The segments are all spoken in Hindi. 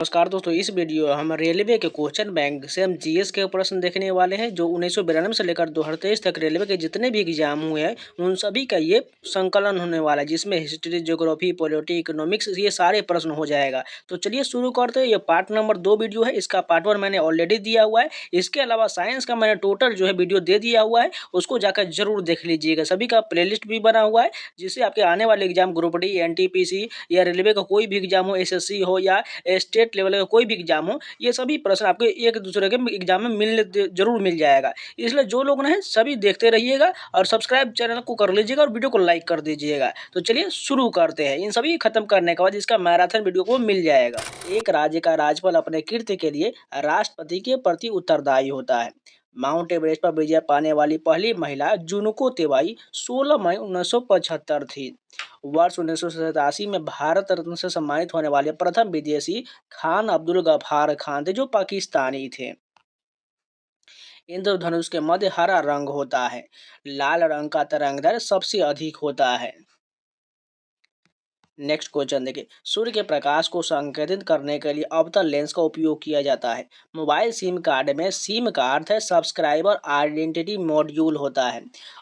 नमस्कार दोस्तों, इस वीडियो में हम रेलवे के क्वेश्चन बैंक से हम जीएस के प्रश्न देखने वाले हैं जो 1992 से लेकर 2023 तक रेलवे के जितने भी एग्जाम हुए हैं उन सभी का ये संकलन होने वाला है, जिसमें हिस्ट्री, ज्योग्राफी, पॉलिटी, इकोनॉमिक्स ये सारे प्रश्न हो जाएगा। तो चलिए शुरू करते हैं। ये पार्ट नंबर 2 वीडियो है, इसका पार्ट 1 मैंने ऑलरेडी दिया हुआ है। इसके अलावा साइंस का मैंने टोटल जो है वीडियो दे दिया हुआ है, उसको जाकर जरूर देख लीजिएगा। सभी का प्ले भी बना हुआ है, जिससे आपके आने वाले एग्जाम ग्रुप डी, एनटीपीसी या रेलवे का कोई भी एग्जाम हो, एसएससी हो या स्टेट लेवल का कोई भी एग्जाम हो, ये सभी प्रश्न आपको एक दूसरे के एग्जाम में जरूर मिल जाएगा। इसलिए जो लोग ना सभी देखते रहिएगा और सब्सक्राइब चैनल को कर लीजिएगा और वीडियो को लाइक कर दीजिएगा। तो चलिए शुरू करते हैं। इन सभी खत्म करने के बाद इसका मैराथन वीडियो को मिल जाएगा। एक राज्य का राज्यपाल अपने कृत्य के लिए राष्ट्रपति के प्रति उत्तरदायी होता है। माउंट एवरेस्ट पर विजय पाने वाली पहली महिला जुनको तेवाई 16 मई 1975 थी। वर्ष 1987 में भारत रत्न से सम्मानित होने वाले प्रथम विदेशी खान अब्दुल गफार खान थे, जो पाकिस्तानी थे। इंद्रधनुष के मध्य हरा रंग होता है। लाल रंग का तरंगदैर्घ्य सबसे अधिक होता है। नेक्स्ट क्वेश्चन देखिए, सूर्य के प्रकाश को संकेतित करने के लिए अवतल लेंस का उपयोग किया जाता है। मोबाइल सिम कार्ड में सिम का अर्थ है सब्सक्राइबर आइडेंटिटी मॉड्यूल होता है।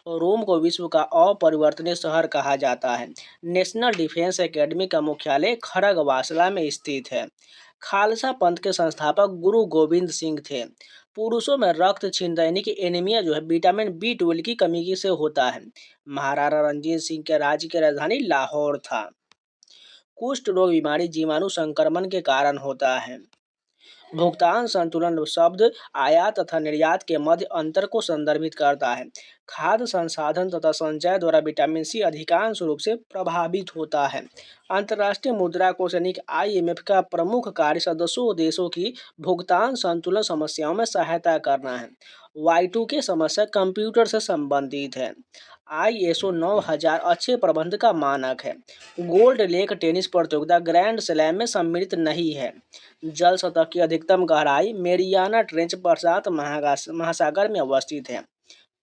रोम को विश्व का अपरिवर्तनीय शहर कहा जाता है। नेशनल डिफेंस एकेडमी का मुख्यालय खड़गवासला में स्थित है। खालसा पंथ के संस्थापक गुरु गोविंद सिंह थे। पुरुषों में रक्त छिंदनी की एनीमिया जो है विटामिन B12 की कमी से होता है। महाराणा रंजीत सिंह के राज्य की राजधानी लाहौर था। कुष्ठ रोग बीमारी जीवाणु संक्रमण के कारण होता है। भुगतान संतुलन शब्द आयात तथा निर्यात के मध्य अंतर को संदर्भित करता है। खाद्य संसाधन तथा संचय द्वारा विटामिन सी अधिकांश रूप से प्रभावित होता है। अंतर्राष्ट्रीय मुद्रा कोष यानी IMF का प्रमुख कार्य सदस्यों देशों की भुगतान संतुलन समस्याओं में सहायता करना है। Y2K समस्या कंप्यूटर से संबंधित है। ISO 9000 अच्छे प्रबंध का मानक है। गोल्ड लेक टेनिस प्रतियोगिता ग्रैंड स्लैम में सम्मिलित नहीं है। जल सतह की अधिकतम गहराई मेरियाना ट्रेंच प्रशांत महासागर में अवस्थित है।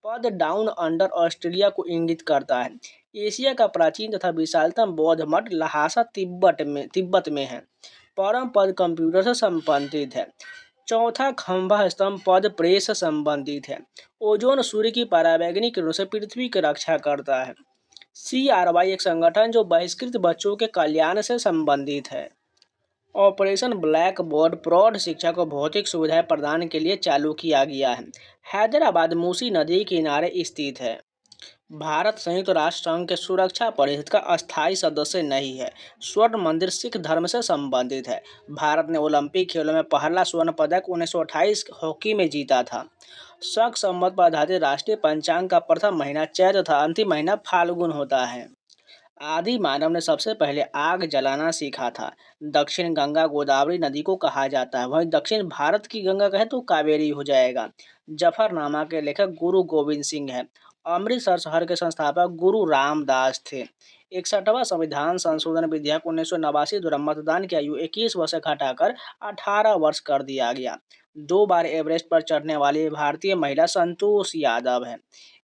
पद डाउन अंडर ऑस्ट्रेलिया को इंगित करता है। एशिया का प्राचीन तथा विशालतम बौद्ध मठ लहासा तिब्बत में है। परम पद कंप्यूटर से संबंधित है। चौथा खंभा स्तंभ पद प्रेस से संबंधित है। ओजोन सूर्य की पराबैंगनी किरणों से पृथ्वी की रक्षा करता है। CRY एक संगठन जो बहिष्कृत बच्चों के कल्याण से संबंधित है। ऑपरेशन ब्लैक बोर्ड प्रौढ़ शिक्षा को भौतिक सुविधाएं प्रदान के लिए चालू किया गया है। हैदराबाद मूसी नदी किनारे स्थित है। भारत संयुक्त राष्ट्र संघ के सुरक्षा परिषद का अस्थायी सदस्य नहीं है। स्वर्ण मंदिर सिख धर्म से संबंधित है। भारत ने ओलंपिक खेलों में पहला स्वर्ण पदक 1928 हॉकी में जीता था। शक संवत पर आधारित राष्ट्रीय पंचांग का प्रथम महीना चैत्र तथा अंतिम महीना फाल्गुन होता है। आदि मानव ने सबसे पहले आग जलाना सीखा था। दक्षिण गंगा गोदावरी नदी को कहा जाता है। वहीं दक्षिण भारत की गंगा कहे तो कावेरी हो जाएगा। जफरनामा के लेखक गुरु गोविंद सिंह है। अमृतसर शहर के संस्थापक गुरु रामदास थे। 61वां संविधान संशोधन विधेयक 1989 द्वारा मतदान की आयु 21 वर्ष से घटाकर 18 वर्ष कर दिया गया। 2 बार एवरेस्ट पर चढ़ने वाली भारतीय महिला संतोष यादव है।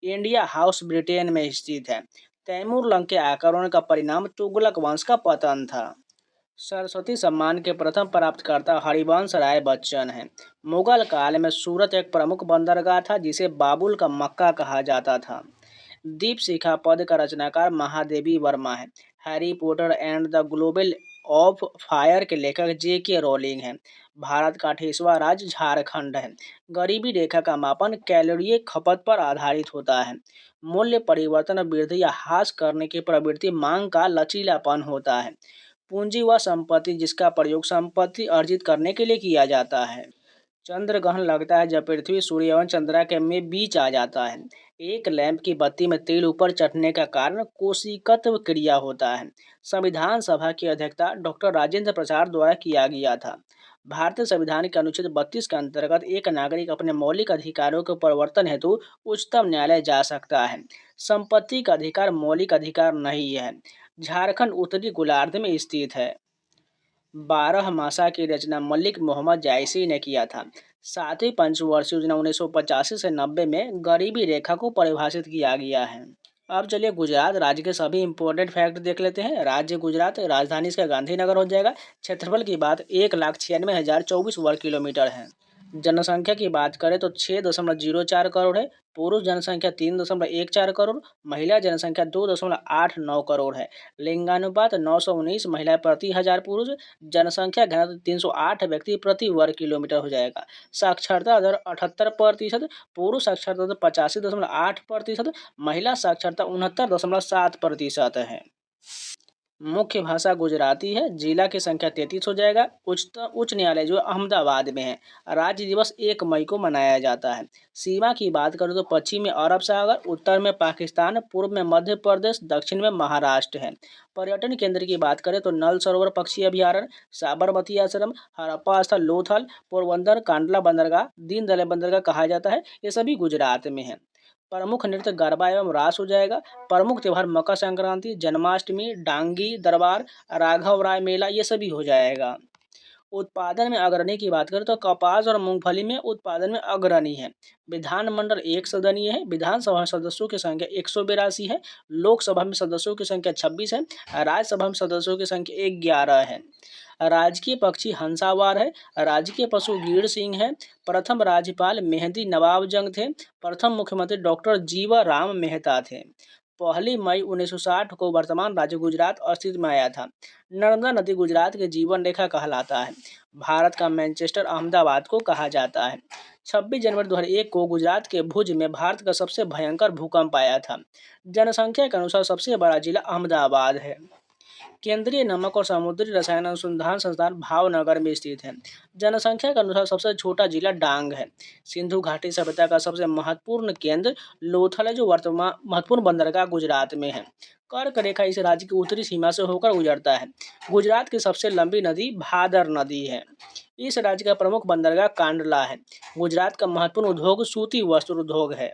इंडिया हाउस ब्रिटेन में स्थित है। तैमूर लंग के आक्रमण का परिणाम तुगलक वंश का पतन था। सरस्वती सम्मान के प्रथम प्राप्तकर्ता हरिवंश राय बच्चन हैं। मुगल काल में सूरत एक प्रमुख बंदरगाह था, जिसे बाबुल का मक्का कहा जाता था। दीपशिखा पद का रचनाकार महादेवी वर्मा है। Harry Potter and the global of fire के लेखक JK रोलिंग हैं। भारत का 28वां राज्य झारखंड है। गरीबी रेखा का मापन कैलोरी खपत पर आधारित होता है। मूल्य परिवर्तन वृद्धि या ह्रास करने की प्रवृत्ति मांग का लचीलापन होता है। पूंजी वह संपत्ति जिसका प्रयोग संपत्ति अर्जित करने के लिए किया जाता है। चंद्र ग्रहण लगता है जब पृथ्वी, सूर्य एवं चंद्रमा के में बीच आ जाता है। एक लैंप की बत्ती में तेल ऊपर चढ़ने का कारण कोशिकत्व क्रिया होता है। संविधान सभा की अध्यक्षता डॉक्टर राजेंद्र प्रसाद द्वारा किया गया था। भारतीय संविधान के अनुच्छेद 32 के अंतर्गत एक नागरिक अपने मौलिक अधिकारों के परिवर्तन हेतु उच्चतम न्यायालय जा सकता है। संपत्ति का अधिकार मौलिक अधिकार नहीं है। झारखंड उत्तरी गोलार्ध में स्थित है। 12 मासा की रचना मलिक मोहम्मद जायसी ने किया था। 7वीं पंचवर्षीय योजना 1985 से 90 में गरीबी रेखा को परिभाषित किया गया है। अब चलिए गुजरात राज्य के सभी इंपॉर्टेंट फैक्ट देख लेते हैं। राज्य गुजरात, राजधानी इसका गांधीनगर हो जाएगा। क्षेत्रफल की बात 1,96,024 वर्ग किलोमीटर है। जनसंख्या की बात करें तो 6.04 करोड़ है। पुरुष जनसंख्या 3.14 करोड़, महिला जनसंख्या 2.89 करोड़ है। लिंगानुपात 919 महिलाएं प्रति हजार पुरुष। जनसंख्या घनत्व 308 व्यक्ति प्रति वर्ग किलोमीटर हो जाएगा। साक्षरता दर 78%, पुरुष साक्षरता दर 85.8%, महिला साक्षरता 69.7% है। मुख्य भाषा गुजराती है। जिला की संख्या 33 हो जाएगा। उच्च न्यायालय जो अहमदाबाद में है। राज्य दिवस 1 मई को मनाया जाता है। सीमा की बात करें तो पश्चिम में अरब सागर, उत्तर में पाकिस्तान, पूर्व में मध्य प्रदेश, दक्षिण में महाराष्ट्र है। पर्यटन केंद्र की बात करें तो नल सरोवर पक्षी अभ्यारण्य, साबरमती आश्रम, हड़प्पा स्थल लोथल, पोरबंदर, कांडला बंदरगाह, दीनदयाल बंदरगाह कहा जाता है, ये सभी गुजरात में है। प्रमुख नृत्य गरबा एवं रास हो जाएगा। प्रमुख त्योहार मकर संक्रांति, जन्माष्टमी, डांगी दरबार, राघव राय मेला, ये सभी हो जाएगा। उत्पादन में अग्रणी की बात करें तो कपास और मूंगफली में उत्पादन में अग्रणी है। विधानमंडल 1 सदनीय है। विधानसभा में सदस्यों की संख्या 182 है। लोकसभा में सदस्यों की संख्या 26 है। राज्यसभा में सदस्यों की संख्या 11 है। राजकीय पक्षी हंसावार है। राजकीय पशु गीर सिंह है। प्रथम राज्यपाल मेहंदी नवाब जंग थे। प्रथम मुख्यमंत्री डॉक्टर जीवा राम मेहता थे। 1 मई 1960 को वर्तमान राज्य गुजरात अस्तित्व में आया था। नर्मदा नदी गुजरात के जीवन रेखा कहलाता है। भारत का मैनचेस्टर अहमदाबाद को कहा जाता है। 26 जनवरी 2001 को गुजरात के भुज में भारत का सबसे भयंकर भूकंप आया था। जनसंख्या के अनुसार सबसे बड़ा जिला अहमदाबाद है। केंद्रीय नमक और समुद्री रसायन अनुसंधान संस्थान भावनगर में स्थित है। जनसंख्या के अनुसार सबसे छोटा जिला डांग है। सिंधु घाटी सभ्यता का सबसे महत्वपूर्ण केंद्र लोथल है, जो वर्तमान महत्वपूर्ण बंदरगाह गुजरात में है। कर्क रेखा इस राज्य की उत्तरी सीमा से होकर गुजरता है। गुजरात की सबसे लंबी नदी भादर नदी है। इस राज्य का प्रमुख बंदरगाह कांडला है। गुजरात का महत्वपूर्ण उद्योग सूती वस्त्र उद्योग है।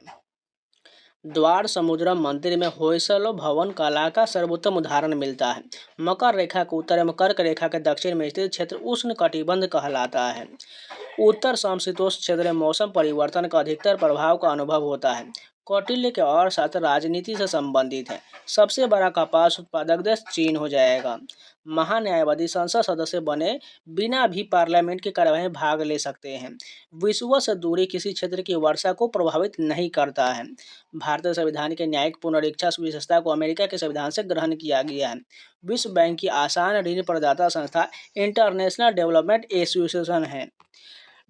द्वार समुद्रम मंदिर में होयसल भवन कला का सर्वोत्तम उदाहरण मिलता है। मकर रेखा के उत्तर एवं कर्क रेखा के दक्षिण में स्थित क्षेत्र उष्ण कटिबंध कहलाता है। उत्तर समशीतोष्ण क्षेत्र में मौसम परिवर्तन का अधिकतर प्रभाव का अनुभव होता है। कौटिल्य के और साथ राजनीति से संबंधित है। सबसे बड़ा कपास उत्पादक देश चीन हो जाएगा। महान्यायवादी संसद सदस्य बने बिना भी पार्लियामेंट की कार्यवाही में भाग ले सकते हैं। विषुवत से दूरी किसी क्षेत्र की वर्षा को प्रभावित नहीं करता है। भारतीय संविधान के न्यायिक पुनरीक्षा विशेषता को अमेरिका के संविधान से ग्रहण किया गया है। विश्व बैंक की आसान ऋण प्रदाता संस्था इंटरनेशनल डेवलपमेंट एसोसिएशन है।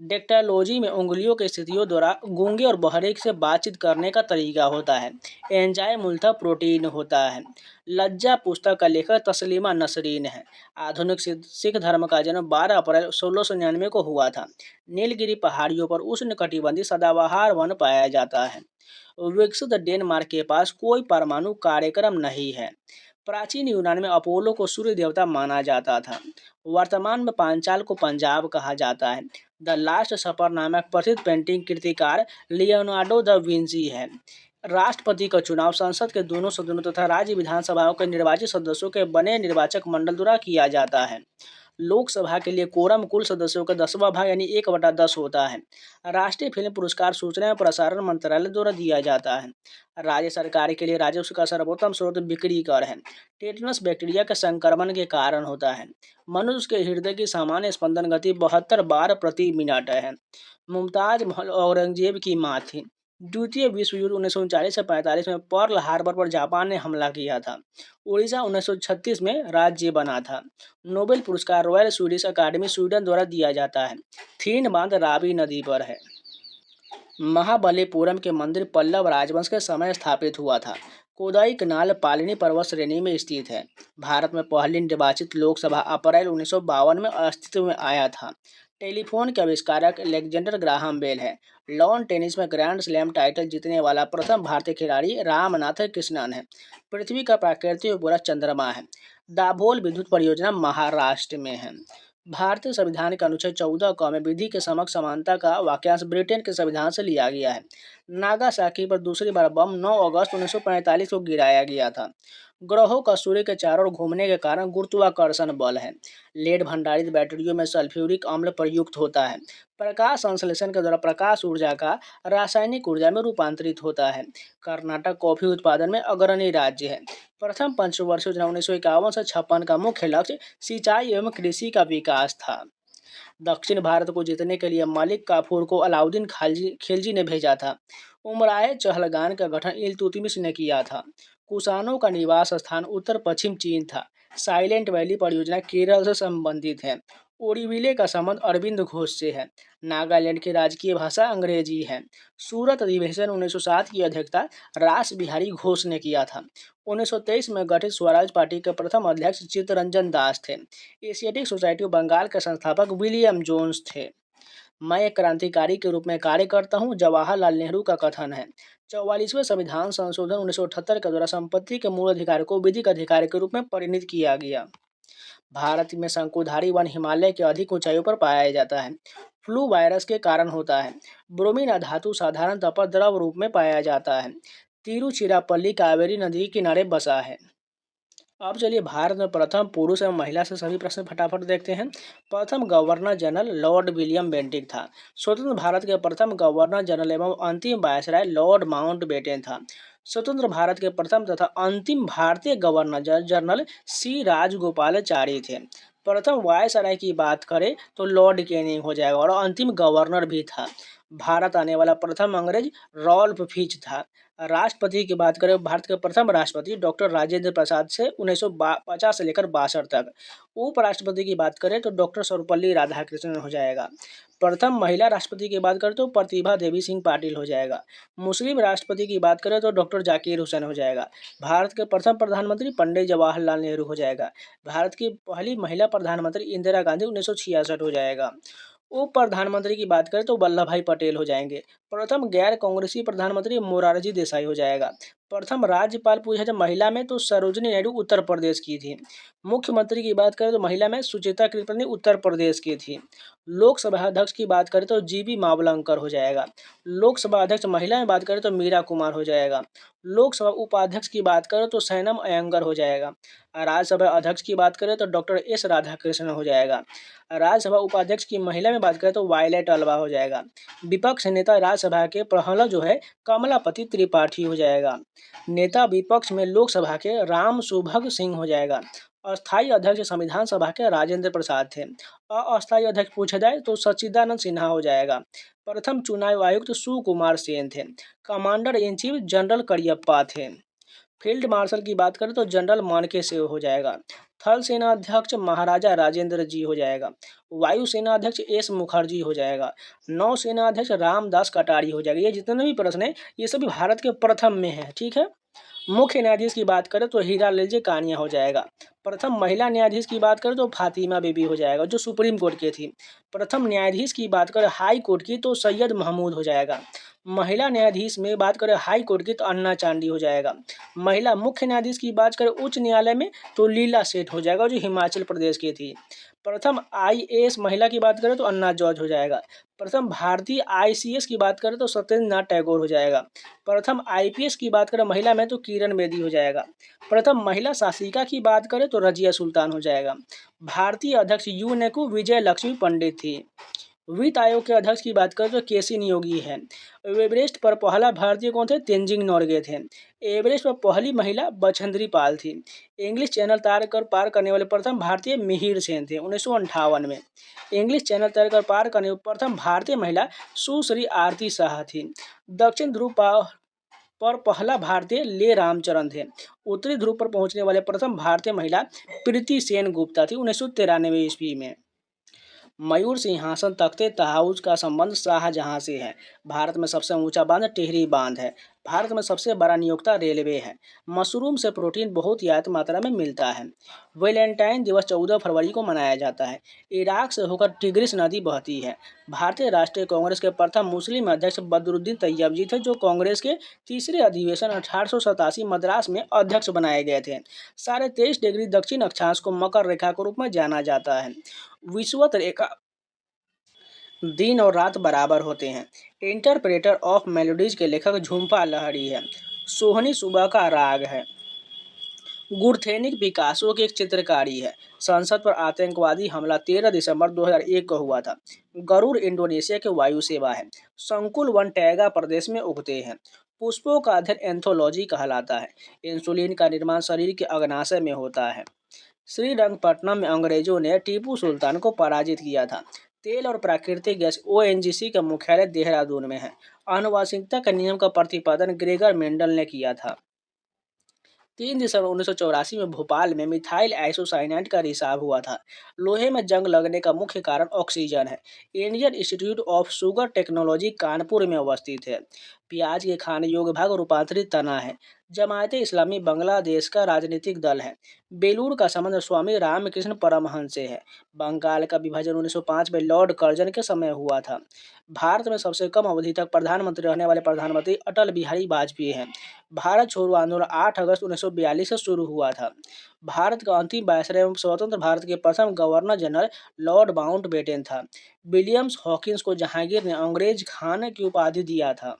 डेक्टालॉजी में उंगलियों की स्थितियों द्वारा गूंगे और बहरे से बातचीत करने का तरीका होता है। एंजाइम मूलतः प्रोटीन होता है। लज्जा पुस्तक का लेखक तस्लीमा नसरीन है। आधुनिक सिख धर्म का जन्म 12 अप्रैल 1699 को हुआ था। नीलगिरी पहाड़ियों पर उष्णकटिबंधीय सदाबहार वन पाया जाता है। विकसित डेनमार्क के पास कोई परमाणु कार्यक्रम नहीं है। प्राचीन यूनान में अपोलो को सूर्य देवता माना जाता था। वर्तमान में पांचाल को पंजाब कहा जाता है। द लास्ट सपर नामक प्रसिद्ध पेंटिंग कृतिकार लियोनार्डो द विंची है। राष्ट्रपति का चुनाव संसद के दोनों सदनों तथा राज्य विधानसभाओं के निर्वाचित सदस्यों के बने निर्वाचक मंडल द्वारा किया जाता है। लोकसभा के लिए कोरम कुल सदस्यों का 10वां भाग यानी 1/10 होता है। राष्ट्रीय फिल्म पुरस्कार सूचना एवं प्रसारण मंत्रालय द्वारा दिया जाता है। राज्य सरकार के लिए राजस्व का सर्वोत्तम स्रोत बिक्री कर है। टेटनस बैक्टीरिया के संक्रमण के कारण होता है। मनुष्य के हृदय की सामान्य स्पंदन गति 72 बार प्रति मिनट है। मुमताज महल औरंगजेब की मां थी। द्वितीय विश्व युद्ध 1939 से 45 में पर्ल हार्बर पर जापान ने हमला किया था। उड़ीसा 1936 में राज्य बना था। नोबेल पुरस्कार रॉयल स्वीडिश अकादमी स्वीडन द्वारा दिया जाता है। थीन बांध रावी नदी पर है। महाबलीपुरम के मंदिर पल्लव राजवंश के समय स्थापित हुआ था। कोदाई कनाल पालिनी पर्वत श्रेणी में स्थित है। भारत में पहली निर्वाचित लोकसभा अप्रैल 1952 में अस्तित्व में आया था। टेलीफोन के आविष्कारक अलेक्जेंडर ग्राहम बेल है। लॉन टेनिस में ग्रैंड स्लैम टाइटल जीतने वाला प्रथम भारतीय खिलाड़ी रामनाथ कृष्णन है। पृथ्वी का प्राकृतिक उपग्रह चंद्रमा है। दाभोल विद्युत परियोजना महाराष्ट्र में है। भारतीय संविधान के अनुच्छेद 14 क में विधि के समक्ष समानता का वाक्यांश ब्रिटेन के संविधान से लिया गया है। नागासाकी पर दूसरी बार बम 9 अगस्त 1945 को गिराया गया था। ग्रहों का सूर्य के चारों ओर घूमने के कारण गुरुत्वाकर्षण बल है। लेड भंडारित बैटरियों में सल्फ्यूरिक अम्ल प्रयुक्त होता है। प्रकाश संश्लेषण के द्वारा प्रकाश ऊर्जा का रासायनिक ऊर्जा में रूपांतरित होता है। कर्नाटक कॉफी उत्पादन में अग्रणी राज्य है। प्रथम पंचवर्षीय योजना 1951 से 56 का मुख्य लक्ष्य सिंचाई एवं कृषि का विकास था। दक्षिण भारत को जीतने के लिए मलिक काफूर को अलाउद्दीन खिलजी ने भेजा था। उमराए चहलगान का गठन इल्तुतमिश ने किया था। कुषाणों का निवास स्थान उत्तर पश्चिम चीन था। साइलेंट वैली परियोजना केरल से संबंधित है। ओरीविले का संबंध अरविंद घोष से है। नागालैंड की राजकीय भाषा अंग्रेजी है। सूरत अधिवेशन 1907 की अध्यक्षता रास बिहारी घोष ने किया था। 1923 में गठित स्वराज पार्टी के प्रथम अध्यक्ष चित्तरंजन दास थे। एशियाटिक सोसाइटी ऑफ बंगाल के संस्थापक विलियम जोन्स थे। मैं एक क्रांतिकारी के रूप में कार्य करता हूं, जवाहरलाल नेहरू का कथन है। 44वें संविधान संशोधन 1978 के द्वारा संपत्ति के मूल अधिकार को विधिक अधिकार के रूप में परिणत किया गया। भारत में शंकुधारी वन हिमालय के अधिक ऊंचाइयों पर पाया जाता है। फ्लू वायरस के कारण होता है। ब्रोमीन धातु साधारण तौर पर द्रव रूप में पाया जाता है। तिरुचिरापल्ली कावेरी नदी के किनारे बसा है। अब चलिए भारत में प्रथम पुरुष एवं महिला से सभी प्रश्न फटाफट देखते हैं। प्रथम governor general Lord William Bentinck था। स्वतंत्र भारत के प्रथम गवर्नर जनरल एवं अंतिम वायसराय लॉर्ड माउंटबेटन था। स्वतंत्र भारत के प्रथम तथा अंतिम भारतीय गवर्नर जनरल सी राजगोपालाचारी थे। प्रथम वायसराय की बात करें तो लॉर्ड कैनिंग हो जाएगा और अंतिम गवर्नर भी था। भारत आने वाला प्रथम अंग्रेज रॉल्फ फिच था। राष्ट्रपति की बात करें, भारत के प्रथम राष्ट्रपति डॉक्टर राजेंद्र प्रसाद से 1950 से लेकर 62 तक। उपराष्ट्रपति की बात करें तो डॉक्टर सर्वपल्ली राधाकृष्णन हो जाएगा। प्रथम महिला राष्ट्रपति की बात करें तो प्रतिभा देवी सिंह पाटिल हो जाएगा। मुस्लिम राष्ट्रपति की बात करें तो डॉक्टर जाकिर हुसैन हो जाएगा। भारत के प्रथम प्रधानमंत्री पंडित जवाहरलाल नेहरू हो जाएगा। भारत की पहली महिला प्रधानमंत्री इंदिरा गांधी 1966 हो जाएगा। उप प्रधानमंत्री की बात करें तो वल्लभ भाई पटेल हो जाएंगे। प्रथम गैर कांग्रेसी प्रधानमंत्री मोरारजी देसाई हो जाएगा। प्रथम राज्यपाल पूछा जाए महिला में तो सरोजिनी नायडू उत्तर प्रदेश की थी। मुख्यमंत्री की बात करें तो महिला में सुचेता कृपलानी उत्तर प्रदेश की थी। लोकसभा अध्यक्ष की बात करें तो जीबी मावलंकर हो जाएगा। लोकसभा अध्यक्ष महिला में बात करें तो मीरा कुमार हो जाएगा। लोकसभा उपाध्यक्ष की बात करें तो सैनम अयंगर हो जाएगा। राज्यसभा अध्यक्ष की बात करें तो डॉक्टर एस राधाकृष्णन हो जाएगा। राज्यसभा उपाध्यक्ष की महिला में बात करें तो वायलेट अल्वा हो जाएगा। विपक्ष नेता राज्यसभा के प्रहला जो है कमलापति त्रिपाठी हो जाएगा। नेता विपक्ष में लोकसभा के राम सुभग सिंह हो जाएगा। अस्थायी अध्यक्ष संविधान सभा के राजेंद्र प्रसाद थे। अस्थायी अध्यक्ष पूछा जाए तो सच्चिदानंद सिन्हा हो जाएगा। प्रथम चुनाव आयुक्त सुकुमार सेन थे। Commander in chief general Cariappa थे। फील्ड मार्शल की बात करें तो जनरल मानके से हो जाएगा। थल सेना अध्यक्ष महाराजा राजेंद्र जी हो जाएगा। वायु सेना अध्यक्ष एस मुखर्जी हो जाएगा। नौ सेना अध्यक्ष रामदास कटारी हो जाएगा। ये जितने भी प्रश्न है ये सभी भारत के प्रथम में है, ठीक है। मुख्य न्यायाधीश की बात करें तो हीरा लाल कानिया हो जाएगा। प्रथम महिला न्यायाधीश की बात करें तो फातिमा बीबी हो जाएगा जो सुप्रीम कोर्ट के थी। प्रथम न्यायाधीश की बात करें हाई कोर्ट की तो सैयद महमूद हो जाएगा। महिला न्यायाधीश में बात करें हाई कोर्ट की तो अन्ना चांडी हो जाएगा। महिला मुख्य न्यायाधीश की बात करें उच्च न्यायालय में तो लीला सेठ हो जाएगा जो हिमाचल प्रदेश की थी। प्रथम आईएएस महिला की बात करें तो अन्ना जॉर्ज हो जाएगा। प्रथम भारतीय आईसीएस की बात करें तो सत्येंद्र नाथ टैगोर हो जाएगा। प्रथम आईपीएस की बात करें महिला में तो किरण बेदी हो जाएगा। प्रथम महिला शासिका की बात करें तो रजिया सुल्तान हो जाएगा। भारतीय अध्यक्ष यूनेको विजय लक्ष्मी पंडित थी। वित्त आयोग के अध्यक्ष की बात करें तो केसी नियोगी है। एवरेस्ट पर पहला भारतीय कौन थे? तेंजिंग नोरगे थे। एवरेस्ट पर पहली महिला बछेंद्री पाल थी। इंग्लिश चैनल पार करने वाले प्रथम भारतीय मिहिर सेन थे 1958 में। इंग्लिश चैनल तैर कर पार करने वाली प्रथम भारतीय महिला सुश्री आरती शाह थी। दक्षिण ध्रुव पर पहला भारतीय ले रामचरण थे। उत्तरी ध्रुव पर पहुंचने वाले प्रथम भारतीय महिला प्रीति सेन गुप्ता थी 1993 ईस्वी में। मयूर सिंहासन तख्ते तहाउस का संबंध शाहजहां से है। भारत में सबसे ऊंचा बांध टिहरी बांध है। भारत में सबसे बड़ा नियोक्ता रेलवे है। मशरूम से प्रोटीन बहुत ज्यादा मात्रा में मिलता है। वैलेंटाइन दिवस 14 फरवरी को मनाया जाता है। इराक से होकर टिग्रिस नदी बहती है। भारतीय राष्ट्रीय कांग्रेस के प्रथम मुस्लिम अध्यक्ष बदरुद्दीन तैयबजी थे जो कांग्रेस के तीसरे अधिवेशन 1887 मद्रास में अध्यक्ष बनाए गए थे। 23.5 दक्षिण अक्षांश को मकर रेखा के रूप में जाना जाता है। विषुवत रेखा दिन और रात बराबर होते हैं। इंटरप्रेटर ऑफ मेलोडीज के लेखक झुम्पा लाहिड़ी है। सोहनी सुबह का राग है। गुरथेनिक पिकासो की एक चित्रकारी है। संसद पर आतंकवादी हमला 13 दिसंबर 2001 को हुआ था। गरुड़ इंडोनेशिया की वायु सेवा है। संकुल वन टैगा प्रदेश में उगते हैं। पुष्पों का अध्ययन एंथोलॉजी कहलाता है। इंसुलिन का निर्माण शरीर के अग्नाशय में होता है। श्रीरंगपट्टनम में अंग्रेजों ने टीपू सुल्तान को पराजित किया था। तेल और प्राकृतिक गैस ओएनजीसी का मुख्यालय देहरादून में है। आनुवंशिकता के नियम का प्रतिपादन ग्रेगर मेंडल ने किया था। 3 दिसंबर 1984 में भोपाल में मिथाइल आइसोसाइनाइड का रिसाव हुआ था। लोहे में जंग लगने का मुख्य कारण ऑक्सीजन है। Indian institute of sugar technology Kanpur में अवस्थित है। प्याज के खाने योग्य भाग रूपांतरित तना है। जमायते इस्लामी बांग्लादेश का राजनीतिक दल है। बेलूर का संबंध स्वामी रामकृष्ण परमहंस से है। बंगाल का विभाजन 1905 में लॉर्ड कर्जन के समय हुआ था। भारत में सबसे कम अवधि तक प्रधानमंत्री रहने वाले प्रधानमंत्री अटल बिहारी वाजपेयी हैं। भारत छोड़ो आंदोलन 8 अगस्त 1942 से शुरू हुआ था। भारत का अंतिम वायसराय एवं स्वतंत्र भारत के प्रथम गवर्नर जनरल लॉर्ड माउंटबेटन था। विलियम्स हॉकिंस को जहांगीर ने अंग्रेज खान की उपाधि दिया था।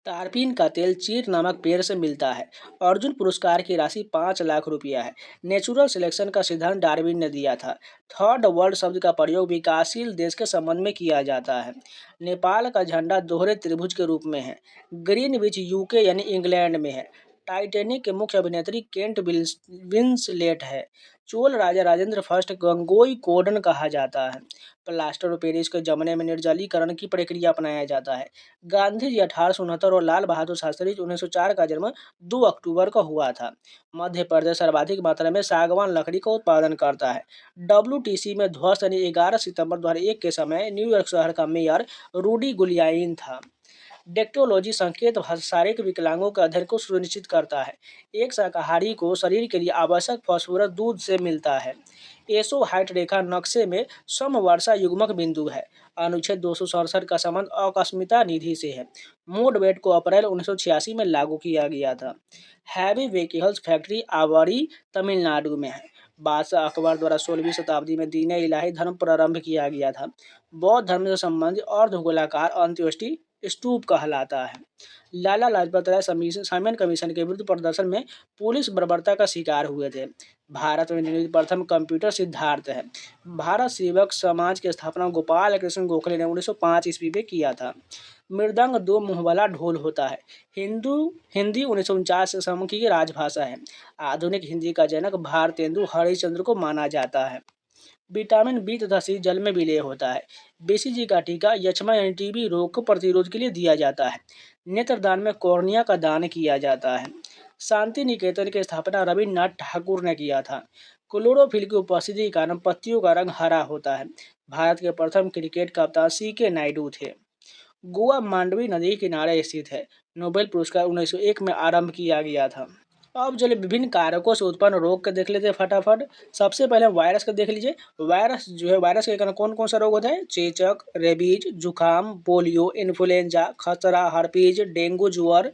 तारपीन का तेल चीड़ नामक पेड़ से मिलता है। अर्जुन पुरस्कार की राशि 5 लाख रुपया है। नेचुरल सिलेक्शन का सिद्धांत डार्विन ने दिया था। थर्ड वर्ल्ड शब्द का प्रयोग विकासशील देश के संबंध में किया जाता है। नेपाल का झंडा दोहरे त्रिभुज के रूप में है। ग्रीनविच यूके यानी इंग्लैंड में है। टाइटैनिक के मुख्य अभिनेत्री केंट विंसलेट है। चोल राजा राजेंद्र फर्स्ट गंगोई कोडन कहा जाता है। प्लास्टर ऑफ पेरिस के जमने में निर्जलीकरण की प्रक्रिया अपनाया जाता है। गांधी जी 1869 और लाल बहादुर शास्त्री 1904 का जन्म 2 अक्टूबर को हुआ था। मध्य प्रदेश सर्वाधिक मात्रा में सागवान लकड़ी का उत्पादन करता है। WTC में ध्वस्त यानी 11 सितंबर 2001 के समय न्यूयॉर्क शहर का मेयर रूडी गुलियाइन था। डेक्टोलॉजी संकेत शारीरिक विकलांगों के अध्ययन को सुनिश्चित करता है। एक शाकाहारी को शरीर के लिए आवश्यक फास्फोरस दूध से मिलता है। एसो हाइट रेखा नक्शे में समवर्षा युग्मक बिंदु है। अनुच्छेद 267 का संबंध आकस्मिकता निधि से है। मोड वेट को अप्रैल 1986 में लागू किया गया था। हैवी व्हीकल्स फैक्ट्री आवरी तमिलनाडु में है। बादशाह अकबर द्वारा 16वीं शताब्दी में दीन इलाही धर्म प्रारंभ किया गया था। बौद्ध धर्म से संबंधित अर्धगोलाकार अंत्येष्टि स्तूप कहलाता है। लाला लाजपत राय साइमन कमीशन के विरुद्ध प्रदर्शन में पुलिस बर्बरता का शिकार हुए थे। भारत में निर्मित प्रथम कंप्यूटर सिद्धार्थ है। भारत सेवक समाज की स्थापना गोपाल कृष्ण गोखले ने 1905 ईस्वी में किया था। मृदंग 2 मुँह वाला ढोल होता है। हिंदी 1949 से की राजभाषा है। आधुनिक हिंदी का जनक भारतेंदु हरिश्चंद्र को माना जाता है। विटामिन बी तथा सी जल में विलय होता है। BCG का टीका यक्ष्मा यानी टीबी रोग को प्रतिरोध के लिए दिया जाता है। नेत्रदान में कॉर्निया का दान किया जाता है। शांति निकेतन की स्थापना रविन्द्रनाथ ठाकुर ने किया था। क्लोरोफिल की उपस्थिति के कारण पत्तियों का रंग हरा होता है। भारत के प्रथम क्रिकेट कप्तान CK नायडू थे। गोवा मांडवी नदी के किनारे स्थित है। नोबेल पुरस्कार 1901 में आरंभ किया गया था। अब चलिए विभिन्न कारकों से उत्पन्न रोग के देख लेते हैं फटाफट। सबसे पहले वायरस का देख लीजिए। वायरस के कारण कौन कौन सा रोग होता है? चेचक, रेबीज, जुकाम, पोलियो, इन्फ्लुएंजा, खसरा, हर्पीज, डेंगू ज्वर।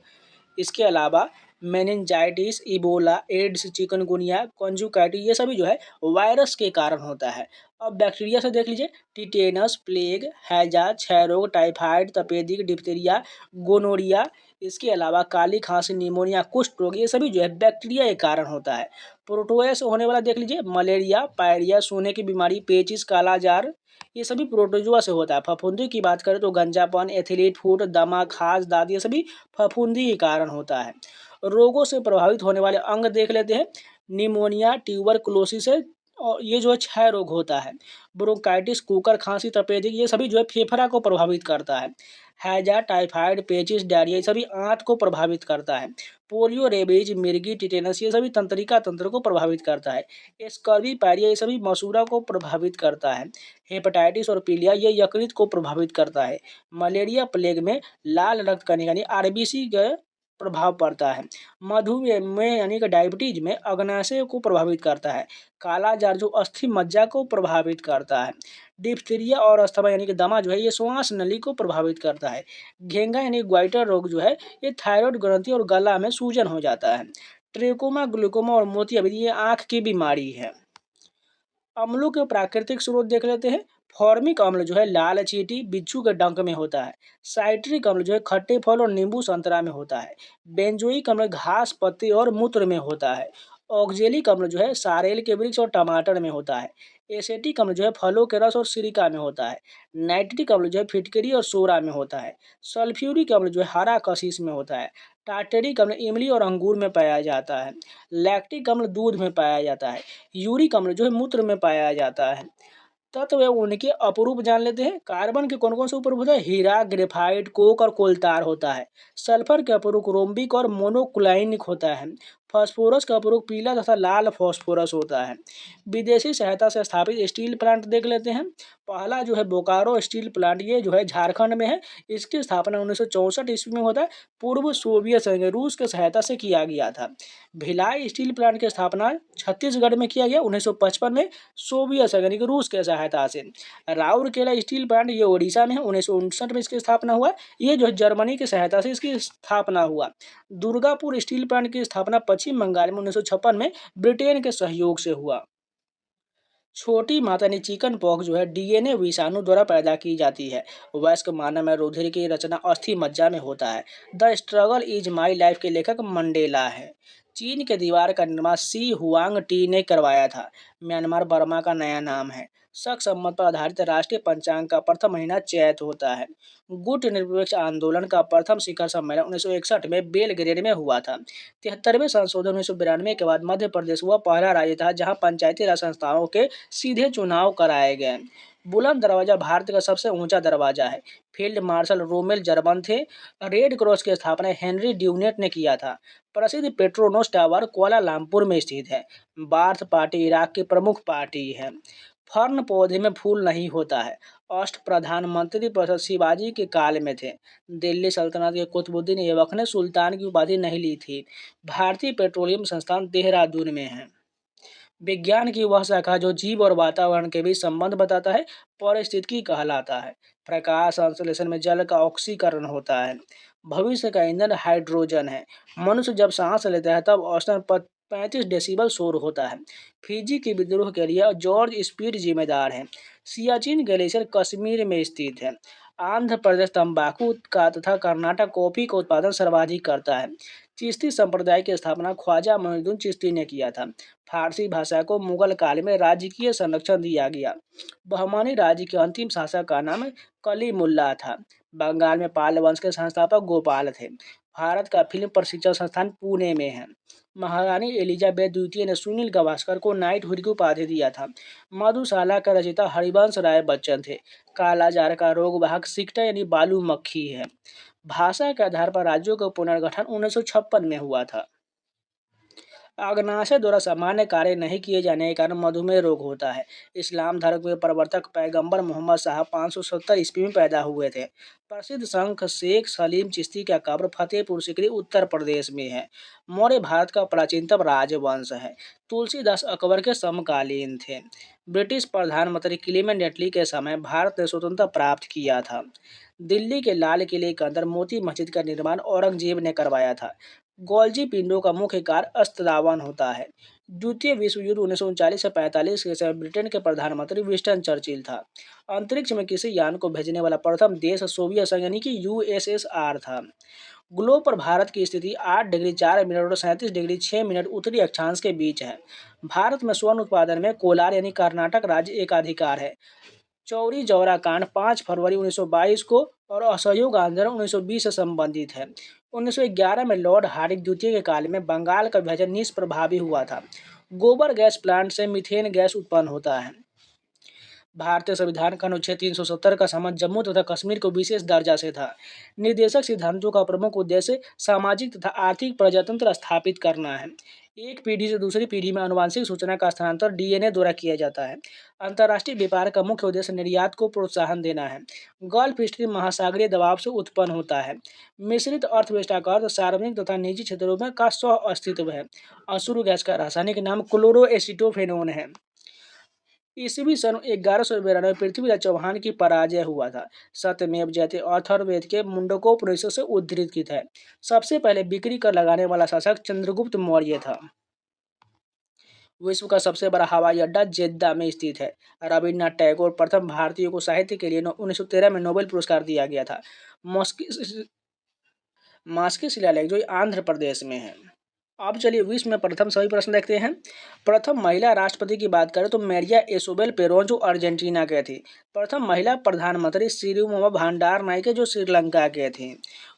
इसके अलावा मेनिंजाइटिस, इबोला, एड्स, चिकनगुनिया, कॉन्जुकाइटिस ये सभी जो है वायरस के कारण होता है। अब बैक्टीरिया से देख लीजिए। टिटेनस, प्लेग, हैजा, क्षय रोग, टाइफाइड, तपेदिक, डिप्थीरिया, गोनोरिया। इसके अलावा काली खांसी, निमोनिया, कुष्ठ रोग ये सभी जो है बैक्टीरिया के कारण होता है। प्रोटोजोआ से होने वाला देख लीजिए। मलेरिया, पायरिया, सोने की बीमारी, पेचिस, कालाजार ये सभी प्रोटोजोआ से होता है। फफूंदी की बात करें तो गंजापन, एथलीट फुट, दमा, खाज, दाद ये सभी फफूंदी के कारण होता है। रोगों से प्रभावित होने वाले अंग देख लेते हैं। निमोनिया, ट्यूबरकुलोसिस है और ये जो है क्षय रोग होता है। ब्रोंकाइटिस, कुकर खांसी, तपेदिक ये सभी जो है फेफड़ा को प्रभावित करता है। हैजा, टाइफाइड, पेचिस, डायरिया ये सभी आंत को प्रभावित करता है। पोलियो, रेबीज, मिर्गी, टिटेनस ये सभी तंत्रिका तंत्र को प्रभावित करता है। स्कर्वी, पायरिया ये सभी मसूड़ा को प्रभावित करता है। हेपेटाइटिस और पीलिया ये यकृत को प्रभावित करता है। मलेरिया, प्लेग में लाल रक्त कणिका यानी RBC का प्रभाव पड़ता है। मधुमेह में यानी कि डायबिटीज में अग्नाशय को प्रभावित करता है। काला जार जो अस्थि मज्जा को प्रभावित करता है। डिप्थीरिया और अस्थमा यानी कि दमा जो है ये श्वास नली को प्रभावित करता है। घेंगा यानी ग्वाइटर रोग जो है ये थायराइड ग्रंथि और गला में सूजन हो जाता है। ट्रेकोमा, ग्लूकोमा और मोतियाबिंद ये आंख की बीमारी है। अम्लों के प्राकृतिक स्रोत देख लेते हैं। फॉर्मिक अम्ल जो है लाल चींटी बिच्छू के डंक में होता है। साइट्रिक अम्ल जो है खट्टे फल और नींबू संतरा में होता है। बेंजोइक अम्ल घास पत्ती और मूत्र में होता है। ऑक्जेलिक अम्ल जो है सारेल के वृक्ष और टमाटर में होता है। एसेटिक अम्ल जो है फलों के रस और सिरिका में होता है। नाइट्रिक अम्ल जो है फिटकरी और सोरा में होता है। सल्फ्यूरिक अम्ल जो है हरा कशिश में होता है। टार्टेरिक अम्ल इमली और अंगूर में पाया जाता है। लैक्टिक अम्ल दूध में पाया जाता है। यूरिक अम्ल जो है मूत्र में पाया जाता है। तत्व एवं उनके अपरूप जान लेते हैं। कार्बन के कौन कौन से उपरूप होता है? हीरा, ग्रेफाइट, कोक और कोलतार होता है। सल्फर के अपरूप रोम्बिक और मोनोक्लाइनिक होता है। फास्फोरस का अपरूप पीला तथा लाल फास्फोरस होता है। विदेशी सहायता से स्थापित स्टील प्लांट देख लेते हैं। पहला जो है बोकारो स्टील प्लांट, ये जो है झारखंड में है। इसकी स्थापना 1964 ईस्वी में होता है। पूर्व सोवियत संघ रूस के सहायता से किया गया था। भिलाई स्टील प्लांट की स्थापना छत्तीसगढ़ में किया गया 1955 में, सोवियत संघ यानी कि रूस के सहायता से। राउरकेला स्टील प्लांट ये ओडिशा में है, 1959 में इसकी स्थापना हुआ। ये जो है जर्मनी की सहायता से इसकी स्थापना हुआ। दुर्गापुर स्टील प्लांट की स्थापना पश्चिम बंगाल में 1956 में ब्रिटेन के सहयोग से हुआ। छोटी माता यानी चिकन पॉक्स जो है डीएनए विषाणु द्वारा पैदा की जाती है। वयस्क मानव में रुधिर की रचना अस्थि मज्जा में होता है। The struggle is my life के लेखक मंडेला है। चीन के दीवार का निर्माण सी हुआंग टी ने करवाया था। म्यांमार बर्मा का नया नाम है। शक संमत पर आधारित राष्ट्रीय पंचांग का प्रथम महीना चैत होता है। गुट निरपेक्ष आंदोलन का प्रथम शिखर सम्मेलन 1961 में बेलग्रेड में हुआ था। 73वें संशोधन 1992 के बाद मध्य प्रदेश वह पहला राज्य था जहां पंचायती राज संस्थाओं के सीधे चुनाव कराए गए। बुलंद दरवाजा भारत का सबसे ऊंचा दरवाजा है। फील्ड मार्शल रोमेल जर्मन थे। रेड क्रॉस की स्थापना हेनरी ड्यूनेट ने किया था। प्रसिद्ध पेट्रोनोस टावर कुआलालंपुर में स्थित है। बाथ पार्टी इराक की प्रमुख पार्टी है। फर्न पौधे में फूल नहीं होता है। अष्ट प्रधानमंत्री परिषद शिवाजी के काल में थे। दिल्ली सल्तनत के कुतुबुद्दीन ऐबक ने सुल्तान की उपाधि नहीं ली थी। भारतीय पेट्रोलियम संस्थान देहरादून में है। विज्ञान की वह शाखा जो जीव और वातावरण के बीच संबंध बताता है पारिस्थितिकी कहलाता है। प्रकाश संश्लेषण में जल का ऑक्सीकरण होता है। भविष्य का ईंधन हाइड्रोजन है। मनुष्य जब सांस लेता है तब औसतन 35 डेसिबल शोर होता है। फिजी के विद्रोह के लिए जॉर्ज स्पीड जिम्मेदार है। सियाचिन ग्लेशियर कश्मीर में स्थित है। आंध्र प्रदेश तंबाकू का तथा कर्नाटक कॉफी का उत्पादन सर्वाधिक करता है। चिश्ती संप्रदाय की स्थापना ख्वाजा मोइनुद्दीन चिश्ती ने किया था। फारसी भाषा को मुगल काल में राजकीय संरक्षण दिया गया। बहमानी राज्य के अंतिम शासक का नाम कलीमुल्ला था। बंगाल में पाल वंश के संस्थापक गोपाल थे। भारत का फिल्म प्रशिक्षण संस्थान पुणे में है। महारानी एलिजाबेथ द्वितीय ने सुनील गावस्कर को नाइटहुड की उपाधि दिया था। मधुशाला का रचयिता हरिवंश राय बच्चन थे। कालाजार का रोग वाहक सिकटा यानी बालू मक्खी है। भाषा के आधार पर राज्यों का पुनर्गठन 1956 में हुआ था। अग्नाशय द्वारा सामान्य कार्य नहीं किए जाने के कारण मधुमेह रोग होता है। इस्लाम धर्म के प्रवर्तक पैगंबर मोहम्मद साहब 570 ईस्वी में पैदा हुए थे। प्रसिद्ध संत शेख सलीम चिश्ती का कब्र फतेहपुर सीकरी उत्तर प्रदेश में है। मौर्य भारत का प्राचीनतम राजवंश है। तुलसीदास अकबर के समकालीन थे। ब्रिटिश प्रधानमंत्री क्लीमेंट एटली के समय भारत ने स्वतंत्रता प्राप्त किया था। दिल्ली के लाल किले के अंदर मोती मस्जिद का निर्माण औरंगजेब ने करवाया था। गोल्जी पिंडों का मुख्य कार्य अस्तदावन होता है। द्वितीय विश्व युद्ध 1939 से 45 के समय ब्रिटेन के प्रधानमंत्री विंस्टन चर्चिल था। अंतरिक्ष में किसी यान को भेजने वाला प्रथम देश सोवियत संघ यानी कि यूएसएसआर था। ग्लोब पर भारत की स्थिति 8 डिग्री 4 मिनट और 37 डिग्री 6 मिनट उत्तरी अक्षांश के बीच है। भारत में स्वर्ण उत्पादन में कोलार यानी कर्नाटक राज्य एकाधिकार है। चौरी चौरा कांड 5 फरवरी 1922 को और असहयोग आंदोलन 1920 से संबंधित है। 1911 में लॉर्ड हार्डिंग द्वितीय के काल में बंगाल का विभाजन निष्प्रभावी हुआ था। गोबर गैस प्लांट से मीथेन गैस उत्पन्न होता है। भारतीय संविधान का अनुच्छेद 370 का संबंध जम्मू तथा कश्मीर को विशेष दर्जा से था। निर्देशक सिद्धांतों का प्रमुख उद्देश्य सामाजिक तथा आर्थिक प्रजातंत्र स्थापित करना है। एक पीढ़ी से दूसरी पीढ़ी में आनुवंशिक सूचना का स्थानांतरण डीएनए द्वारा किया जाता है। अंतर्राष्ट्रीय व्यापार का मुख्य उद्देश्य निर्यात को प्रोत्साहन देना है। गल्फ स्ट्रीम महासागरीय दबाव से उत्पन्न होता है। मिश्रित अर्थव्यवस्था का अर्थ सार्वजनिक तथा निजी क्षेत्रों में का सह अस्तित्व है। असुर गैस का रासायनिक नाम क्लोरोएसिटोफेनोन है। ईस्वी सन 1192 पृथ्वीराज चौहान की पराजय हुआ था। सत्यमेव जयते अथर्ववेद के मुंडकोपनिषद से उद्धृत की है। सबसे पहले बिक्री कर लगाने वाला शासक चंद्रगुप्त मौर्य था। विश्व का सबसे बड़ा हवाई अड्डा जेद्दा में स्थित है। रविन्द्रनाथ टैगोर प्रथम भारतीय को साहित्य के लिए 1913 में नोबेल पुरस्कार दिया गया था। मॉस्की मास्की शिलालेख जो आंध्र प्रदेश में है। अब चलिए विश्व में प्रथम सभी प्रश्न देखते हैं। प्रथम महिला राष्ट्रपति की बात करें तो मैरिया इसोबेल पेरोन जो अर्जेंटीना के थे। प्रथम महिला प्रधानमंत्री सिरिमुमा भंडार नाइके जो श्रीलंका के थे।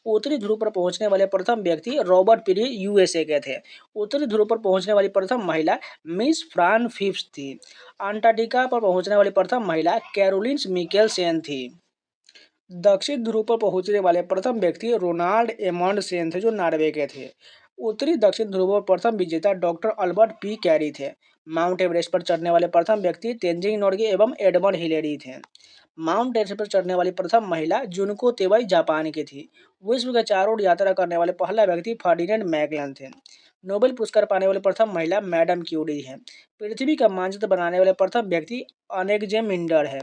उत्तरी ध्रुव पर पहुंचने वाले प्रथम व्यक्ति रॉबर्ट पीरी यूएसए के थे। उत्तरी ध्रुव पर पहुंचने वाली प्रथम महिला मिस फ्रान फिफ्स थी। अंटार्कटिका पर पहुंचने वाली प्रथम महिला कैरोलिन्स मिकेलसेन थी। दक्षिण ध्रुव पर पहुंचने वाले प्रथम व्यक्ति रोनाल्ड एमंडसेन थे जो नॉर्वे के थे। उत्तरी दक्षिण ध्रुव पर प्रथम विजेता डॉक्टर अल्बर्ट पी कैरी थे। माउंट एवरेस्ट पर चढ़ने वाले प्रथम व्यक्ति तेंजिंग नोर्गे एवं एडमंड हिलेरी थे। माउंट एवरेस्ट पर चढ़ने वाली प्रथम महिला जुनको तेवाई जापान की थी। विश्व के चारों ओर यात्रा करने वाले पहला व्यक्ति फर्डिनेंड मैगलन थे। नोबेल पुरस्कार पाने वाले प्रथम महिला मैडम क्यूरी है। पृथ्वी का मानचित्र बनाने वाले प्रथम व्यक्ति अनेकजे मिंडर है।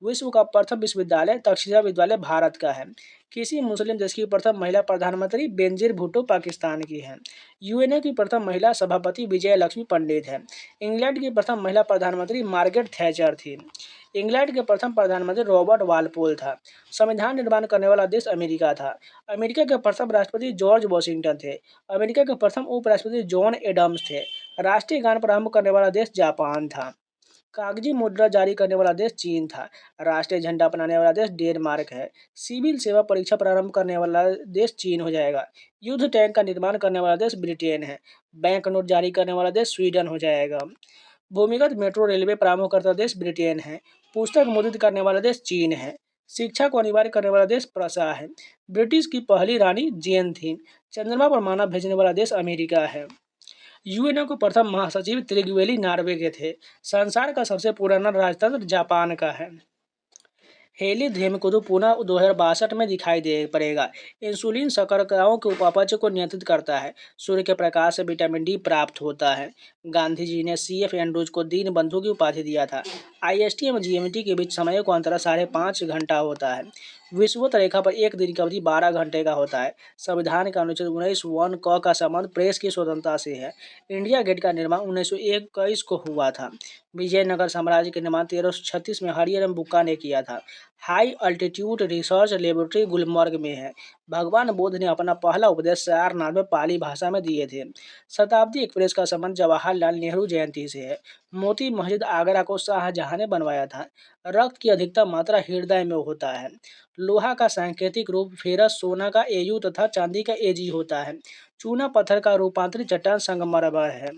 विश्व का प्रथम विश्वविद्यालय तक्षशिला विश्वविद्यालय भारत का है। किसी मुस्लिम देश की प्रथम महिला प्रधानमंत्री बेनजीर भुट्टो पाकिस्तान की है। यूएनओ की प्रथम महिला सभापति विजय लक्ष्मी पंडित है। इंग्लैंड की प्रथम महिला प्रधानमंत्री मार्गरेट थैचर थी। इंग्लैंड के प्रथम प्रधानमंत्री रॉबर्ट वालपोल था। संविधान निर्माण करने वाला देश अमेरिका था। अमेरिका के प्रथम राष्ट्रपति जॉर्ज वॉशिंगटन थे। अमेरिका के प्रथम उपराष्ट्रपति जॉन एडम्स थे। राष्ट्रीय गान प्रारंभ करने वाला देश जापान था। कागजी मुद्रा जारी करने वाला देश चीन था। राष्ट्रीय झंडा अपनाने वाला देश डेनमार्क है। सिविल सेवा परीक्षा प्रारंभ करने वाला देश चीन हो जाएगा। युद्ध टैंक का निर्माण करने वाला देश ब्रिटेन है। बैंक नोट जारी करने वाला देश स्वीडन हो जाएगा। भूमिगत मेट्रो रेलवे प्रारंभ करता देश ब्रिटेन है। पुस्तक मुद्रित करने वाला देश चीन है। शिक्षा को अनिवार्य करने वाला देश प्रसा है। ब्रिटिश की पहली रानी जेन थी। चंद्रमा पर मानव भेजने वाला देश अमेरिका है। यूएनओ के प्रथम महासचिव त्रिगवेली नॉर्वे के थे। संसार का सबसे पुराना राजतंत्र जापान का है। हेली धेनुकुदु पुनः 2062 में दिखाई दे पड़ेगा। इंसुलिन शर्कराओं के उपापचय को नियंत्रित करता है। सूर्य के प्रकाश से विटामिन डी प्राप्त होता है। गांधी जी ने सीएफ एंड्रूज को दीन बंधु की उपाधि दिया था। आईएसटी एवं जीएमटी के बीच समय को अंतराल 5.5 घंटा होता है। विषुवत रेखा पर एक दिन की अवधि 12 घंटे का होता है। संविधान का अनुच्छेद 19(1) क का संबंध प्रेस की स्वतंत्रता से है। इंडिया गेट का निर्माण 1921 को हुआ था। विजयनगर साम्राज्य के निर्माण 1336 में हरिहरम बुक्का ने किया था। High altitude research laboratory Gulmarg में है। भगवान बुद्ध ने अपना पहला उपदेश सारनाथ में पाली भाषा में दिए थे। शताब्दी एक्सप्रेस का संबंध जवाहरलाल नेहरू जयंती से है। मोती मस्जिद आगरा को शाहजहां ने बनवाया था। रक्त की अधिकतम मात्रा हृदय में होता है। लोहा का सांकेतिक रूप फेरस, सोना का एयू तथा चांदी का एजी होता है। चूना पत्थर का रूपांतरित चट्टान संगमरमर है।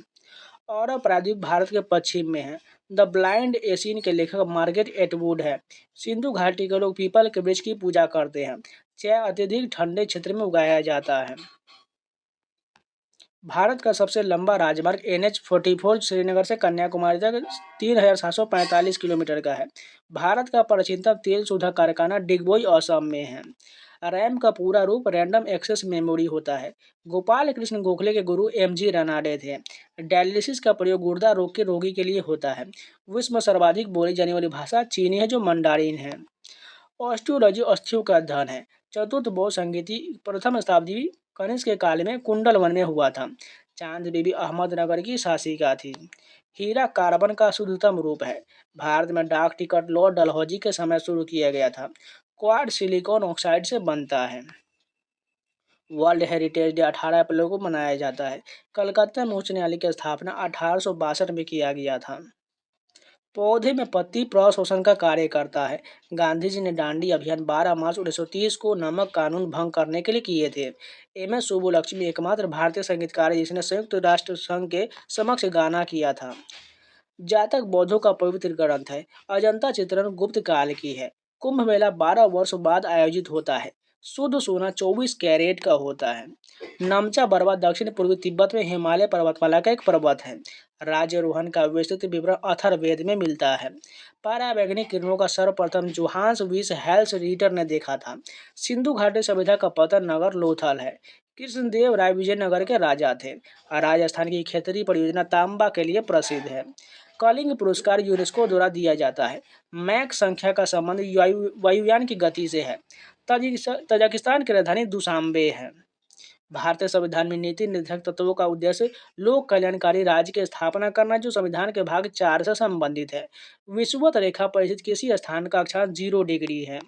और प्रायद्वीप भारत के पश्चिम में है। द ब्लाइंड एसिन के लेखक मार्गरेट एटवुड है। सिंधु घाटी के लोग पीपल के वृक्ष की पूजा करते हैं। चाय अत्यधिक ठंडे क्षेत्र में उगाया जाता है। भारत का सबसे लंबा राजमार्ग NH-44 श्रीनगर से कन्याकुमारी तक 3745 किलोमीटर का है। भारत का प्राचीनतम तेल शोधक कारखाना डिगबोई असम में है। रैम का पूरा रूप रैंडम एक्सेस मेमोरी होता है। गोपाल कृष्ण गोखले के गुरु MG रनाडे थे। डायलिसिस का प्रयोग गुर्दा रोग के रोगी के लिए होता है। विश्व में सर्वाधिक बोली जाने वाली भाषा चीनी है जो मंडारिन है। ऑस्टियोलॉजी अस्थियों का अध्ययन है। चतुर्थ बौद्ध संगीति प्रथम शताब्दी कनिष्क के काल में कुंडलवन में हुआ था। चांद बीबी अहमदनगर की शासिका थी। हीरा कार्बन का शुद्धतम रूप है। भारत में डाक टिकट लॉर्ड डलहौजी के समय शुरू किया गया था। क्वाड सिलिकॉन ऑक्साइड से बनता है। वर्ल्ड हेरिटेज डे 18 अप्रैल को मनाया जाता है। कलकत्ता में उच्च न्यायालय की स्थापना 1862 में किया गया था। पौधे में पत्ती प्रशोषण का कार्य करता है। गांधी जी ने दांडी अभियान 12 मार्च 1930 को नमक कानून भंग करने के लिए किए थे। MS सुब्बुलक्ष्मी एकमात्र भारतीय संगीतकार है जिसने संयुक्त राष्ट्र संघ के समक्ष गाना किया था। जातक बौद्धों का पवित्र ग्रंथ है। अजंता चित्रण गुप्त काल की है। कुंभ मेला 12 वर्ष बाद आयोजित होता है। शुद्ध सोना 24 कैरेट का होता है। नमचा बरवा दक्षिण पूर्वी तिब्बत में हिमालय पर्वतमाला का एक पर्वत है। राज्यरोहण का विस्तृत विवरण अथर्ववेद में मिलता है। परावैंगनिक किरणों का सर्वप्रथम जोहान्स विस हेल्स रीटर ने देखा था। सिंधु घाटी सभ्यता का पतन नगर लोथल है। कृष्णदेव राय विजयनगर के राजा थे। राजस्थान की खेतरी परियोजना तांबा के लिए प्रसिद्ध है। कलिंग पुरस्कार यूनेस्को द्वारा दिया जाता है। मैक संख्या का संबंध वायुयान की गति से है। तजाकिस्तान की राजधानी दुशांबे है। भारतीय संविधान में नीति निर्धारक तत्वों का उद्देश्य लोक कल्याणकारी राज्य की स्थापना करना, जो संविधान के भाग 4 से संबंधित है। विषुवत रेखा पर स्थित किसी स्थान का अक्षांश 0 डिग्री है।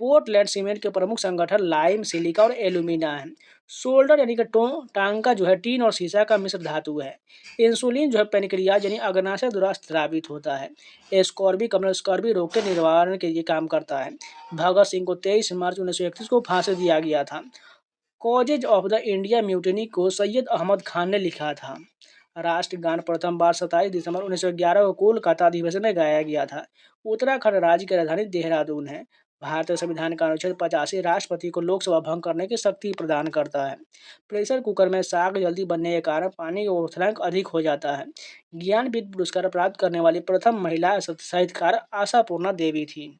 पोर्टलैंड सीमेंट के प्रमुख संगठन लाइम, सिलिका और एल्यूमिना है। सोल्डर यानी कि टांग का जो है टीन और शीशा का मिश्र धातु है। इंसुलिन जो है पेनक्रियाज यानी अग्नाशय द्वारा स्रावित होता है। स्कॉर्बी कमर स्कॉर्बी रोग के निवारण के लिए काम करता है। भगत सिंह को 23 मार्च 1931 को फांसी दिया गया था। Causes of the India mutiny को सैयद अहमद खान ने लिखा था। राष्ट्रगान प्रथम बार 27 दिसंबर 1911 को कोलकाता अधिवेशन में गाया गया था। उत्तराखंड राज्य की राजधानी देहरादून है। भारतीय संविधान का अनुच्छेद 85 राष्ट्रपति को लोकसभा भंग करने की शक्ति प्रदान करता है। प्रेशर कुकर में साग जल्दी बनने के कारण पानी का उथलांक अधिक हो जाता है। ज्ञानपीठ पुरस्कार प्राप्त करने वाली प्रथम महिला साहित्यकार आशापूर्णा देवी थी।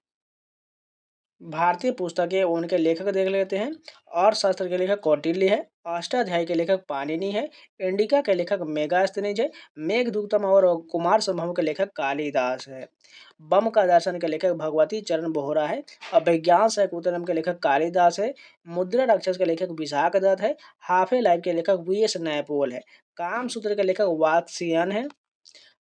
भारतीय पुस्तकें उनके लेखक देख लेते हैं। अर्थशास्त्र के लेखक कौटिल्य है। अष्टाध्यायी के लेखक पाणिनि है। इंडिका के लेखक मेगास्थनीज है। मेघदूतम और कुमार संभव के लेखक कालिदास है। बम का दर्शन के लेखक भगवती चरण बोहरा है। अभिज्ञान शाकुंतलम के लेखक कालिदास है। मुद्रा राक्षस के लेखक विशाख दत्त है। हाफे लाइफ के लेखक वी.एस. नैपोल है। कामसूत्र के लेखक वात्स्ययन है।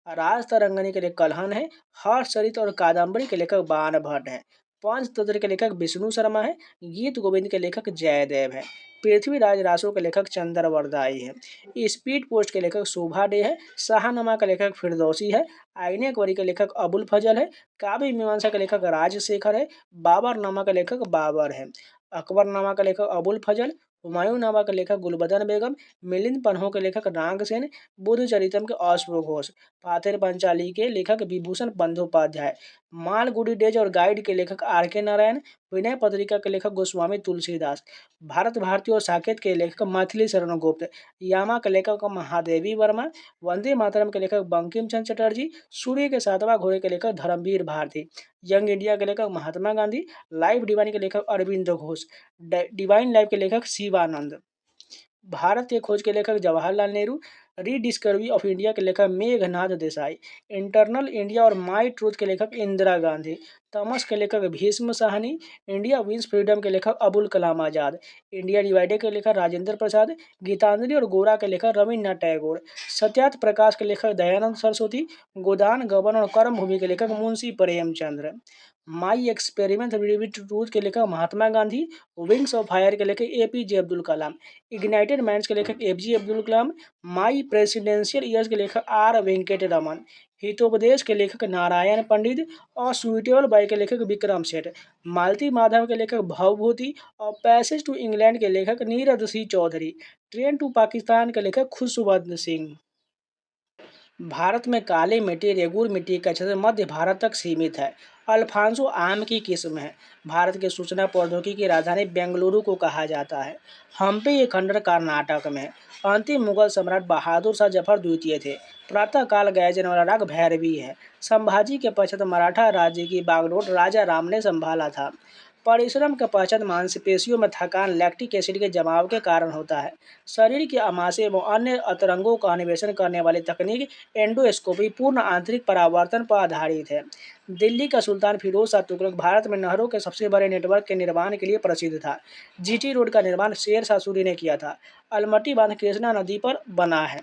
राजतरंगिणी के लेखक कल्हण है। हर्षचरित और कादम्बरी के लेखक बाण भट्ट है। पंचतंत्र के लेखक विष्णु शर्मा है। गीत गोविंद के लेखक जयदेव है। पृथ्वीराज रासो के लेखक चंद्रवरदाई है। स्पीड पोस्ट के लेखक शोभा डे है। शाहनामा के लेखक फिरदौसी है। आईने अकबरी के लेखक अबुल फजल है। काव्य मीमांसा के लेखक राजशेखर है। बाबरनामा के लेखक बाबर है। अकबरनामा का लेखक अबुल फजल। हुमायूंनामा के लेखक गुलबदन बेगम। मिलिंद पन्हों के लेखक नागसेन। बुद्ध चरितम के अश्व घोष। पाथेर पंचाली के लेखक विभूषण बंदोपाध्याय। मालगुडी डेज और गाइड के लेखक आर के नारायण। विनय पत्रिका के लेखक गोस्वामी तुलसीदास। भारत भारती और साकेत के लेखक मैथिली शरण गुप्त। यामा के लेखक महादेवी वर्मा। वंदे मातरम के लेखक बंकिम चंद्र चटर्जी। सूर्य के सातवां घोड़े के लेखक धर्मवीर भारती। यंग इंडिया के लेखक महात्मा गांधी। लाइफ डिवाइन के लेखक अरविंद घोष। डिवाइन लाइफ के लेखक शिवानंद। भारत के खोज के लेखक Jawaharlal Nehru. Rediscovery of India के लेखक मेघनाथ देसाई। इंटरनल इंडिया और माई ट्रूथ के लेखक इंदिरा गांधी। थॉमस के लेखक Bhisham Sahni. India wins freedom के लेखक अबुल कलाम आजाद। इंडिया डिवाइडेड के लेखक राजेंद्र प्रसाद। गीतांजलि और गोरा के लेखक रविन्द्रनाथ टैगोर। सत्यार्थ प्रकाश के लेखक दयानंद सरस्वती। गोदान गबन और कर्म भूमि के लेखक Munshi Premchandra. My experiment with truth के लेखक Mahatma Gandhi. Wings of fire के लेखक APJ Abdul Kalam. Ignited minds के लेखक एपीजे अब्दुल कलाम। माई प्रेसिडेंशियल ईयर्स के लेखक आर वेंकट रमन। हितोपदेश के लेखक नारायण पंडित और सुइटेबल बाई के लेखक विक्रम सेठ। मालती माधव के लेखक भवभूति और पैसेज टू इंग्लैंड के लेखक नीरद सिंह चौधरी। ट्रेन टू पाकिस्तान के लेखक खुशवंत सिंह। भारत में काली मिट्टी रेगुर मिट्टी का क्षेत्र मध्य भारत तक सीमित है। अल्फांसो आम की किस्म है। भारत के सूचना प्रौद्योगिकी की राजधानी बेंगलुरु को कहा जाता है। हम्पी ये खंडर कर्नाटक में है। अंतिम मुगल सम्राट बहादुर शाह जफर द्वितीय थे। प्रातःकाल गाया जाने वाला राग भैरवी है। संभाजी के पश्चात मराठा राज्य की बागडोर राजा राम ने संभाला था। परिश्रम के पश्चात मांसपेशियों में थकान लैक्टिक एसिड के जमाव के कारण होता है। शरीर के आमाशय एवं अन्य अंतरंगों का अन्वेषण करने वाली तकनीक एंडोस्कोपी पूर्ण आंतरिक परावर्तन पर आधारित है। दिल्ली का सुल्तान फिरोज शाह तुगलक भारत में नहरों के सबसे बड़े नेटवर्क के निर्माण के लिए प्रसिद्ध था। जीटी रोड का निर्माण शेर शाह सूरी ने किया था। अलमट्टी बांध कृष्णा नदी पर बना है।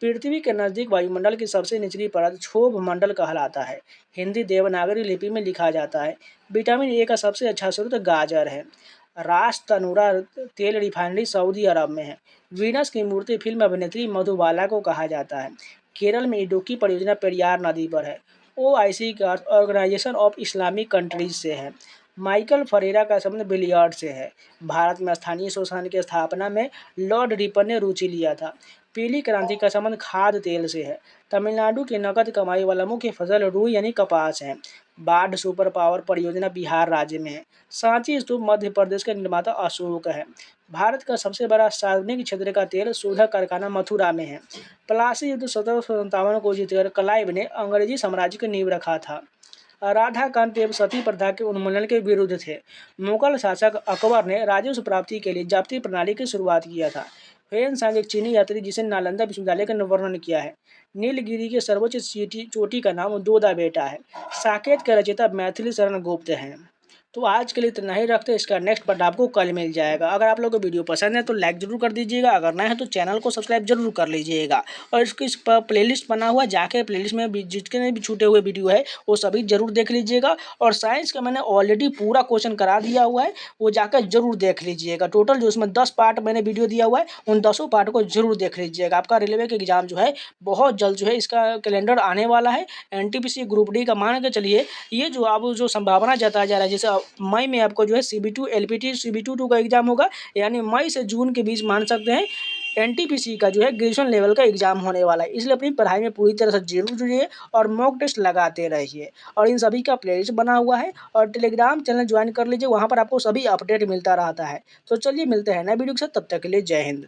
पृथ्वी के नजदीक वायुमंडल की सबसे निचली परत क्षोभ मंडल कहलाता है। हिंदी देवनागरी लिपि में लिखा जाता है। विटामिन ए का सबसे अच्छा स्रोत गाजर है। रास तनूरा तेल रिफाइनरी सऊदी अरब में है। वीनस की मूर्ति फिल्म अभिनेत्री मधुबाला को कहा जाता है। केरल में इडुक्की परियोजना पेरियार नदी पर है। ओआईसी का अर्थ ऑर्गेनाइजेशन ऑफ इस्लामिक कंट्रीज से है। माइकल फरेरा का संबंध बिलियर्ड से है। भारत में स्थानीय शोषण की स्थापना में लॉर्ड रिपन ने रुचि लिया था। पीली क्रांति का संबंध खाद्य तेल से है। तमिलनाडु की नकद कमाई वाला मुख्य फसल रुई यानी कपास है। बाढ़ सुपर पावर परियोजना बिहार राज्य में है। सांची स्तूप मध्य प्रदेश के निर्माता अशोक है। भारत का सबसे बड़ा सार्वजनिक क्षेत्र का तेल शोधक कारखाना मथुरा में है। प्लासी युद्ध 1757 को जीतकर क्लाइव ने अंग्रेजी साम्राज्य की नींव रखा था। राधाकांत एवं सती प्रथा के उन्मूलन के विरुद्ध थे। मुगल शासक अकबर ने राजस्व प्राप्ति के लिए जब्ती प्रणाली की शुरुआत किया था। ह्वेन एक चीनी यात्री जिसे नालंदा विश्वविद्यालय का वर्णन किया है। नीलगिरी के सर्वोच्च चोटी का नाम दोदा बेटा है। साकेत के रचयिता मैथिली शरण गुप्त हैं। तो आज के लिए इतना ही रखते हैं, इसका नेक्स्ट पार्ट आपको कल मिल जाएगा। अगर आप लोगों को वीडियो पसंद है तो लाइक जरूर कर दीजिएगा, अगर नया है तो चैनल को सब्सक्राइब जरूर कर लीजिएगा। और इसकी इस प्लेलिस्ट बना हुआ है, जाके प्लेलिस्ट में जितने भी छूटे हुए वीडियो है वो सभी जरूर देख लीजिएगा। और साइंस का मैंने ऑलरेडी पूरा क्वेश्चन करा दिया हुआ है, वो जाकर जरूर देख लीजिएगा। टोटल जो इसमें 10 पार्ट मैंने वीडियो दिया हुआ है, उन 10 पार्ट को जरूर देख लीजिएगा। आपका रेलवे का एग्जाम जो है बहुत जल्द जो है इसका कैलेंडर आने वाला है। एनटीपीसी ग्रुप डी का मान के चलिए, ये जो आप जो संभावना जताया जा रहा है, जैसे मई में आपको जो है CB2 LPT CB2 का एग्जाम होगा, यानी मई से जून के बीच मान सकते हैं एनटीपीसी का जो है ग्रेजुएशन लेवल का एग्जाम होने वाला है। इसलिए अपनी पढ़ाई में पूरी तरह से जरूर जुड़िए और मॉक टेस्ट लगाते रहिए। और इन सभी का प्लेलिस्ट बना हुआ है और टेलीग्राम चैनल ज्वाइन कर लीजिए, वहाँ पर आपको सभी अपडेट मिलता रहता है। तो चलिए मिलते हैं नए वीडियो के साथ, तब तक के लिए जय हिंद।